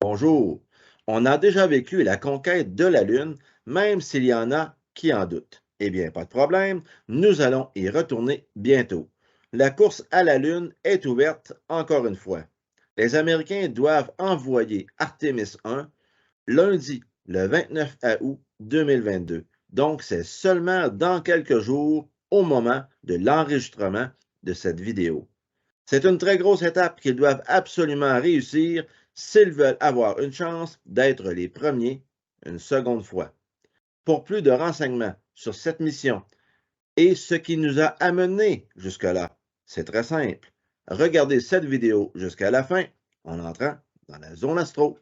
Bonjour. On a déjà vécu la conquête de la Lune, même s'il y en a qui en doutent. Eh bien, pas de problème, nous allons y retourner bientôt. La course à la Lune est ouverte encore une fois. Les Américains doivent envoyer Artemis 1 lundi, le 29 août 2022. Donc, c'est seulement dans quelques jours au moment de l'enregistrement de cette vidéo. C'est une très grosse étape qu'ils doivent absolument réussir s'ils veulent avoir une chance d'être les premiers une seconde fois. Pour plus de renseignements sur cette mission et ce qui nous a amenés jusque-là, c'est très simple. Regardez cette vidéo jusqu'à la fin en entrant dans la zone astro.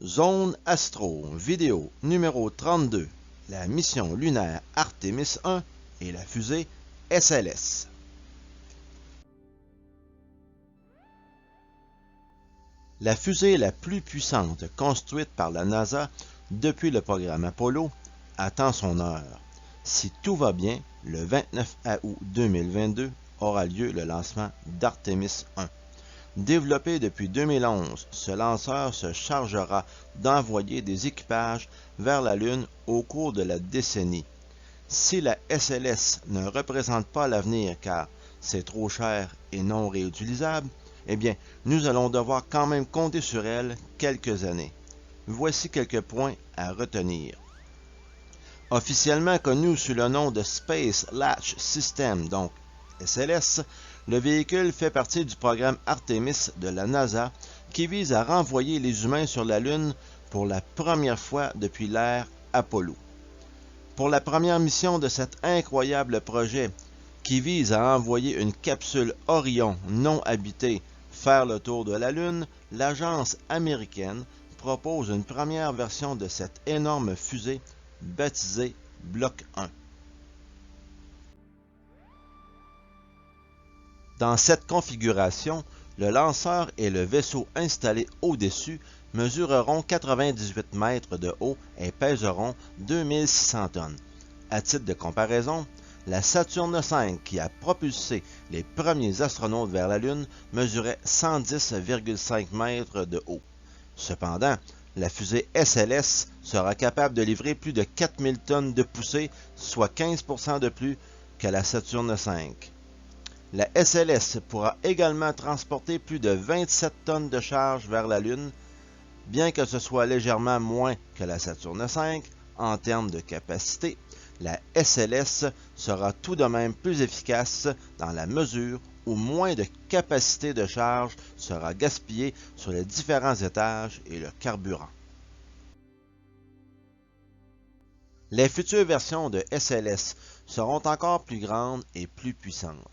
Zone Astro, vidéo numéro 32, la mission lunaire Artemis 1 et la fusée SLS. La fusée la plus puissante construite par la NASA depuis le programme Apollo attend son heure. Si tout va bien, le 29 août 2022 aura lieu le lancement d'Artemis 1. Développé depuis 2011, ce lanceur se chargera d'envoyer des équipages vers la Lune au cours de la décennie. Si la SLS ne représente pas l'avenir car c'est trop cher et non réutilisable, eh bien, nous allons devoir quand même compter sur elle quelques années. Voici quelques points à retenir. Officiellement connu sous le nom de Space Launch System, donc SLS, le véhicule fait partie du programme Artemis de la NASA qui vise à renvoyer les humains sur la Lune pour la première fois depuis l'ère Apollo. Pour la première mission de cet incroyable projet qui vise à envoyer une capsule Orion non habitée faire le tour de la Lune, l'agence américaine propose une première version de cette énorme fusée baptisée Bloc 1. Dans cette configuration, le lanceur et le vaisseau installé au-dessus mesureront 98 mètres de haut et pèseront 2600 tonnes. À titre de comparaison, la Saturne V, qui a propulsé les premiers astronautes vers la Lune, mesurait 110,5 mètres de haut. Cependant, la fusée SLS sera capable de livrer plus de 4000 tonnes de poussée, soit 15% de plus que la Saturne V. La SLS pourra également transporter plus de 27 tonnes de charge vers la Lune, bien que ce soit légèrement moins que la Saturne V en termes de capacité. La SLS sera tout de même plus efficace dans la mesure où moins de capacité de charge sera gaspillée sur les différents étages et le carburant. Les futures versions de SLS seront encore plus grandes et plus puissantes.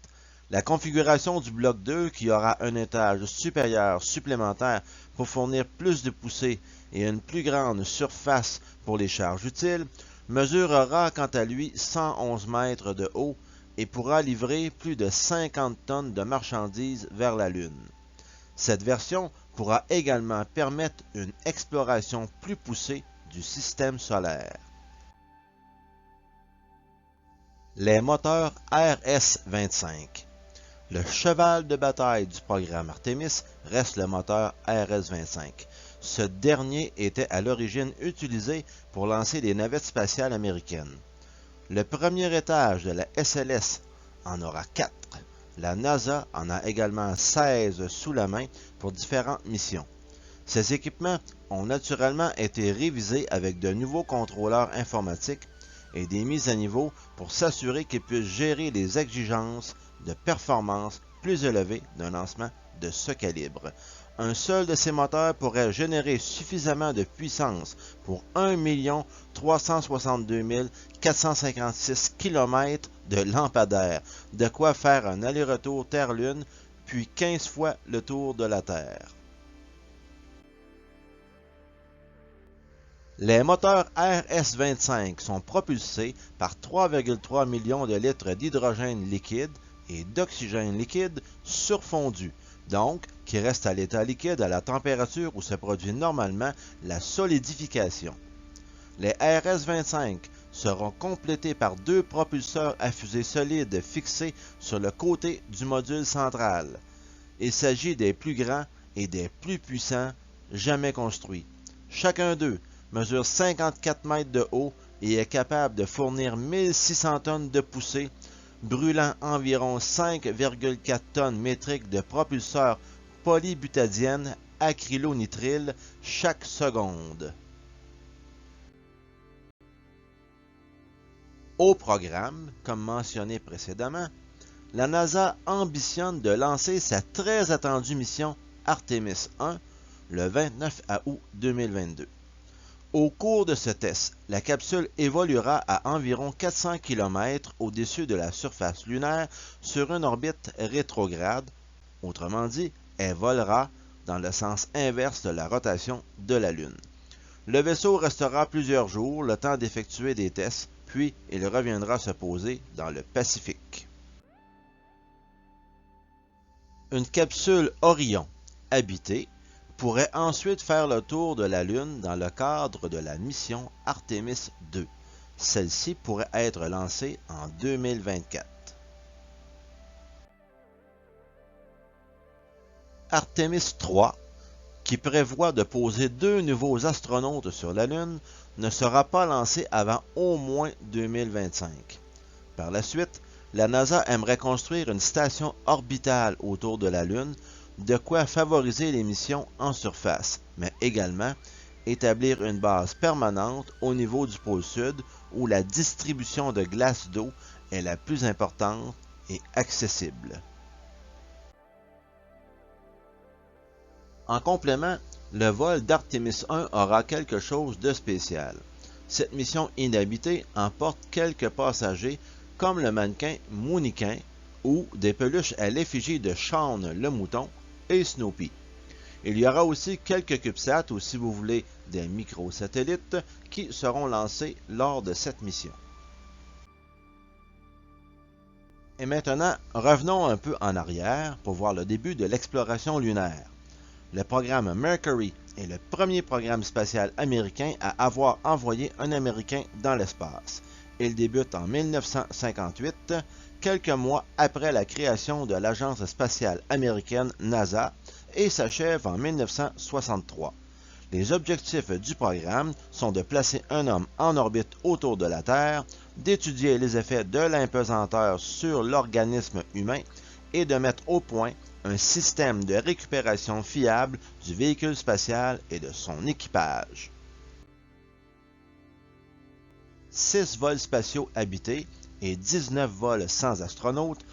La configuration du bloc 2, qui aura un étage supérieur supplémentaire pour fournir plus de poussée et une plus grande surface pour les charges utiles, mesurera quant à lui 111 mètres de haut et pourra livrer plus de 50 tonnes de marchandises vers la Lune. Cette version pourra également permettre une exploration plus poussée du système solaire. Les moteurs RS-25. Le cheval de bataille du programme Artemis reste le moteur RS-25. Ce dernier était à l'origine utilisé pour lancer des navettes spatiales américaines. Le premier étage de la SLS en aura 4. La NASA en a également 16 sous la main pour différentes missions. Ces équipements ont naturellement été révisés avec de nouveaux contrôleurs informatiques et des mises à niveau pour s'assurer qu'ils puissent gérer les exigences de performance plus élevées d'un lancement de ce calibre. Un seul de ces moteurs pourrait générer suffisamment de puissance pour 1 362 456 km de lampadaire, de quoi faire un aller-retour Terre-Lune, puis 15 fois le tour de la Terre. Les moteurs RS-25 sont propulsés par 3,3 millions de litres d'hydrogène liquide et d'oxygène liquide surfondu donc qui reste à l'état liquide à la température où se produit normalement la solidification. Les RS-25 seront complétés par deux propulseurs à fusée solide fixés sur le côté du module central. Il s'agit des plus grands et des plus puissants jamais construits. Chacun d'eux mesure 54 mètres de haut et est capable de fournir 1600 tonnes de poussée, brûlant environ 5,4 tonnes métriques de propulseurs polybutadiène acrylonitrile chaque seconde. Au programme, comme mentionné précédemment, la NASA ambitionne de lancer sa très attendue mission Artemis 1 le 29 août 2022. Au cours de ce test, la capsule évoluera à environ 400 km au-dessus de la surface lunaire sur une orbite rétrograde, autrement dit, elle volera dans le sens inverse de la rotation de la Lune. Le vaisseau restera plusieurs jours, le temps d'effectuer des tests, puis il reviendra se poser dans le Pacifique. Une capsule Orion habitée pourrait ensuite faire le tour de la Lune dans le cadre de la mission Artemis 2. Celle-ci pourrait être lancée en 2024. Artemis 3, qui prévoit de poser 2 nouveaux astronautes sur la Lune, ne sera pas lancée avant au moins 2025. Par la suite, la NASA aimerait construire une station orbitale autour de la Lune, de quoi favoriser les missions en surface, mais également établir une base permanente au niveau du pôle sud où la distribution de glace d'eau est la plus importante et accessible. En complément, le vol d'Artemis 1 aura quelque chose de spécial. Cette mission inhabitée emporte quelques passagers comme le mannequin Mooniquin ou des peluches à l'effigie de Shaun le mouton et Snoopy. Il y aura aussi quelques CubeSats ou si vous voulez des microsatellites qui seront lancés lors de cette mission. Et maintenant, revenons un peu en arrière pour voir le début de l'exploration lunaire. Le programme Mercury est le premier programme spatial américain à avoir envoyé un Américain dans l'espace. Il débute en 1958, quelques mois après la création de l'agence spatiale américaine NASA, et s'achève en 1963. Les objectifs du programme sont de placer un homme en orbite autour de la Terre, d'étudier les effets de l'impesanteur sur l'organisme humain et de mettre au point un système de récupération fiable du véhicule spatial et de son équipage. 6 vols spatiaux habités et 19 vols sans astronautes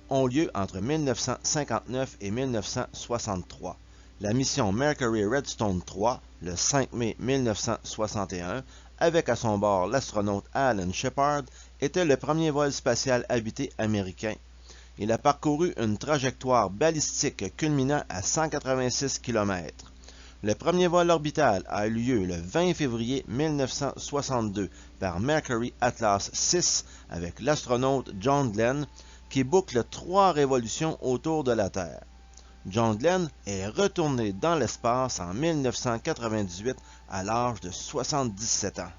ont lieu entre 1959 et 1963. La mission Mercury Redstone 3, le 5 mai 1961, avec à son bord l'astronaute Alan Shepard, était le premier vol spatial habité américain. Il a parcouru une trajectoire balistique culminant à 186 km. Le premier vol orbital a eu lieu le 20 février 1962 par Mercury Atlas 6 avec l'astronaute John Glenn qui boucle 3 révolutions autour de la Terre. John Glenn est retourné dans l'espace en 1998 à l'âge de 77 ans.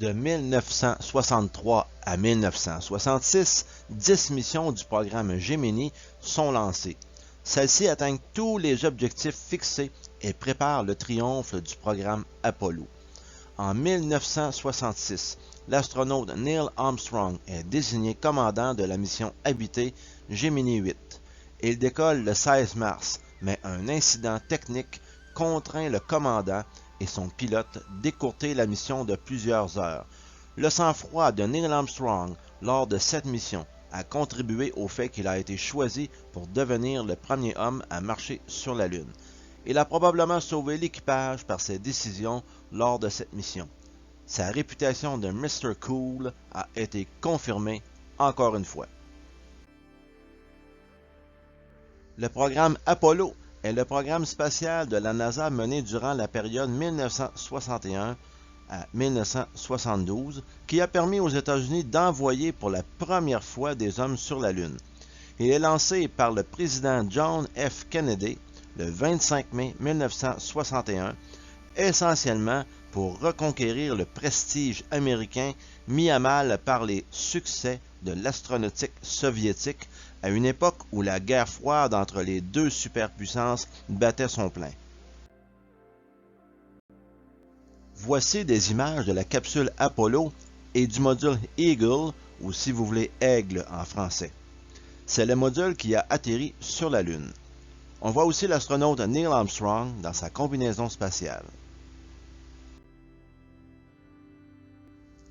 De 1963 à 1966, 10 missions du programme Gemini sont lancées. Celles-ci atteignent tous les objectifs fixés et préparent le triomphe du programme Apollo. En 1966, l'astronaute Neil Armstrong est désigné commandant de la mission habitée Gemini 8. Il décolle le 16 mars, mais un incident technique contraint le commandant et son pilote d'écourter la mission de plusieurs heures. Le sang-froid de Neil Armstrong lors de cette mission a contribué au fait qu'il a été choisi pour devenir le premier homme à marcher sur la Lune. Il a probablement sauvé l'équipage par ses décisions lors de cette mission. Sa réputation de Mr. Cool a été confirmée encore une fois. Le programme Apollo est le programme spatial de la NASA mené durant la période 1961 à 1972 qui a permis aux États-Unis d'envoyer pour la première fois des hommes sur la Lune. Il est lancé par le président John F. Kennedy le 25 mai 1961, essentiellement pour reconquérir le prestige américain mis à mal par les succès de l'astronautique soviétique à une époque où la guerre froide entre les deux superpuissances battait son plein. Voici des images de la capsule Apollo et du module Eagle, ou si vous voulez Aigle en français. C'est le module qui a atterri sur la Lune. On voit aussi l'astronaute Neil Armstrong dans sa combinaison spatiale.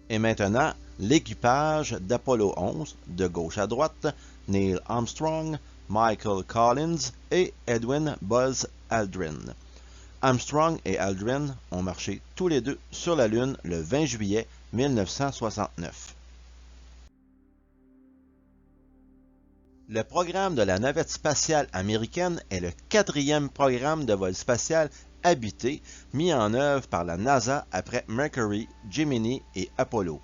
Et maintenant, l'équipage d'Apollo 11, de gauche à droite, Neil Armstrong, Michael Collins et Edwin Buzz Aldrin. Armstrong et Aldrin ont marché tous les deux sur la Lune le 20 juillet 1969. Le programme de la navette spatiale américaine est le 4e programme de vol spatial habité mis en œuvre par la NASA après Mercury, Gemini et Apollo.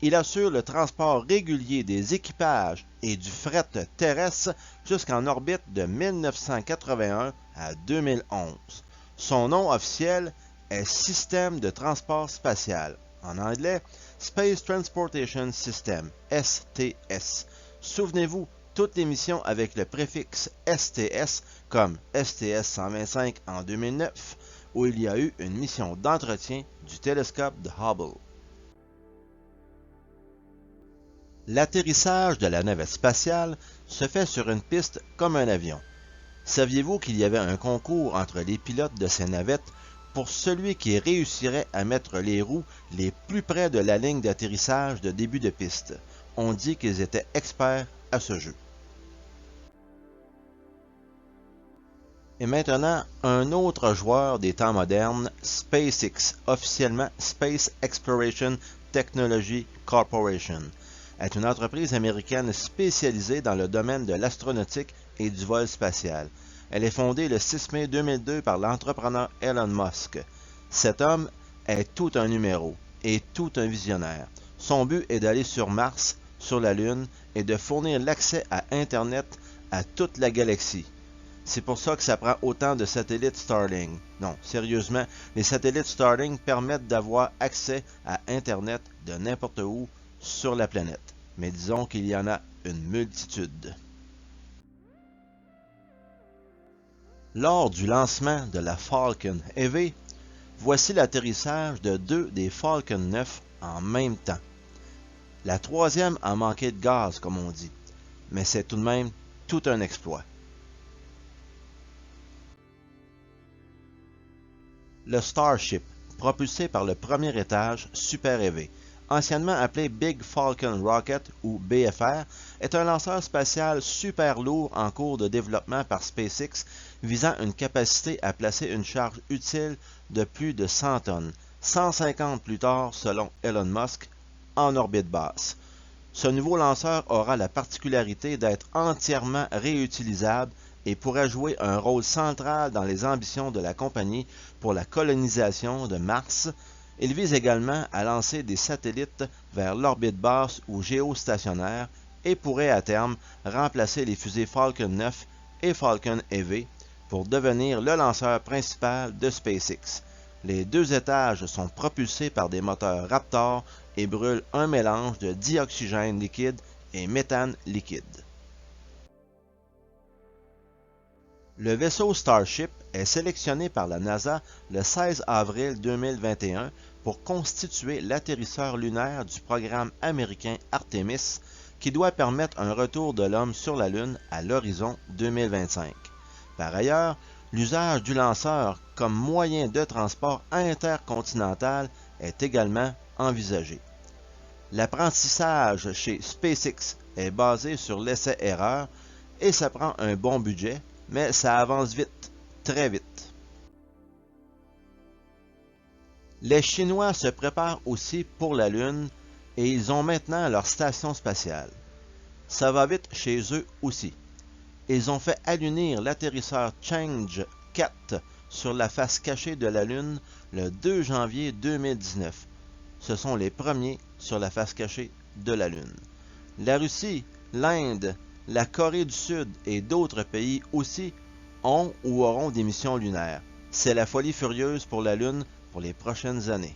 Il assure le transport régulier des équipages et du fret terrestre jusqu'en orbite de 1981 à 2011. Son nom officiel est Système de transport spatial, en anglais Space Transportation System, STS. Souvenez-vous, toutes les missions avec le préfixe STS, comme STS-125 en 2009, où il y a eu une mission d'entretien du télescope de Hubble. L'atterrissage de la navette spatiale se fait sur une piste comme un avion. Saviez-vous qu'il y avait un concours entre les pilotes de ces navettes pour celui qui réussirait à mettre les roues les plus près de la ligne d'atterrissage de début de piste? On dit qu'ils étaient experts à ce jeu. Et maintenant, un autre joueur des temps modernes, SpaceX, officiellement Space Exploration Technology Corporation, est une entreprise américaine spécialisée dans le domaine de l'astronautique et du vol spatial. Elle est fondée le 6 mai 2002 par l'entrepreneur Elon Musk. Cet homme est tout un numéro et tout un visionnaire. Son but est d'aller sur Mars, sur la Lune et de fournir l'accès à Internet à toute la galaxie. C'est pour ça que ça prend autant de satellites Starlink. Non, sérieusement, les satellites Starlink permettent d'avoir accès à Internet de n'importe où sur la planète. Mais disons qu'il y en a une multitude. Lors du lancement de la Falcon Heavy, voici l'atterrissage de 2 des Falcon 9 en même temps. La troisième a manqué de gaz, comme on dit, mais c'est tout de même tout un exploit. Le Starship, propulsé par le premier étage Super Heavy, anciennement appelé Big Falcon Rocket ou BFR, est un lanceur spatial super lourd en cours de développement par SpaceX visant une capacité à placer une charge utile de plus de 100 tonnes, 150 plus tard selon Elon Musk, en orbite basse. Ce nouveau lanceur aura la particularité d'être entièrement réutilisable et pourrait jouer un rôle central dans les ambitions de la compagnie pour la colonisation de Mars. Il vise également à lancer des satellites vers l'orbite basse ou géostationnaire et pourrait à terme remplacer les fusées Falcon 9 et Falcon Heavy pour devenir le lanceur principal de SpaceX. Les 2 étages sont propulsés par des moteurs Raptor et brûlent un mélange de dioxygène liquide et méthane liquide. Le vaisseau Starship est sélectionné par la NASA le 16 avril 2021 pour constituer l'atterrisseur lunaire du programme américain Artemis qui doit permettre un retour de l'homme sur la Lune à l'horizon 2025. Par ailleurs, l'usage du lanceur comme moyen de transport intercontinental est également envisagé. L'apprentissage chez SpaceX est basé sur l'essai-erreur et ça prend un bon budget, mais ça avance vite, très vite. Les Chinois se préparent aussi pour la Lune et ils ont maintenant leur station spatiale. Ça va vite chez eux aussi. Ils ont fait allunir l'atterrisseur Chang'e 4 sur la face cachée de la Lune le 2 janvier 2019. Ce sont les premiers sur la face cachée de la Lune. La Russie, l'Inde La Corée du Sud et d'autres pays aussi ont ou auront des missions lunaires. C'est la folie furieuse pour la Lune pour les prochaines années.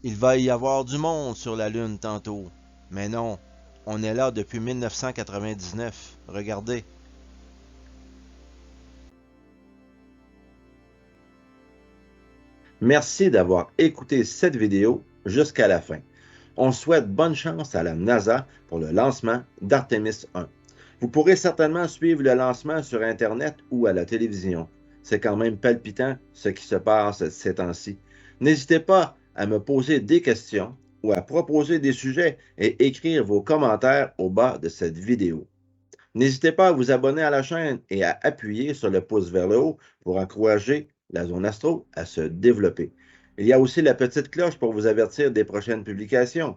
Il va y avoir du monde sur la Lune tantôt. Mais non, on est là depuis 1999. Regardez. Merci d'avoir écouté cette vidéo jusqu'à la fin. On souhaite bonne chance à la NASA pour le lancement d'Artemis 1. Vous pourrez certainement suivre le lancement sur Internet ou à la télévision. C'est quand même palpitant ce qui se passe ces temps-ci. N'hésitez pas à me poser des questions ou à proposer des sujets et écrire vos commentaires au bas de cette vidéo. N'hésitez pas à vous abonner à la chaîne et à appuyer sur le pouce vers le haut pour encourager la Zone Astro à se développer. Il y a aussi la petite cloche pour vous avertir des prochaines publications.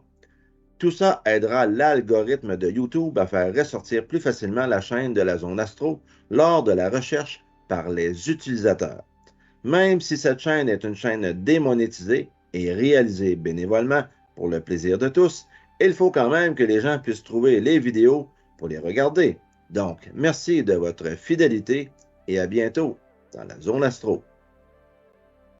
Tout ça aidera l'algorithme de YouTube à faire ressortir plus facilement la chaîne de la Zone Astro lors de la recherche par les utilisateurs. Même si cette chaîne est une chaîne démonétisée et réalisée bénévolement pour le plaisir de tous, il faut quand même que les gens puissent trouver les vidéos pour les regarder. Donc, merci de votre fidélité et à bientôt dans la Zone Astro.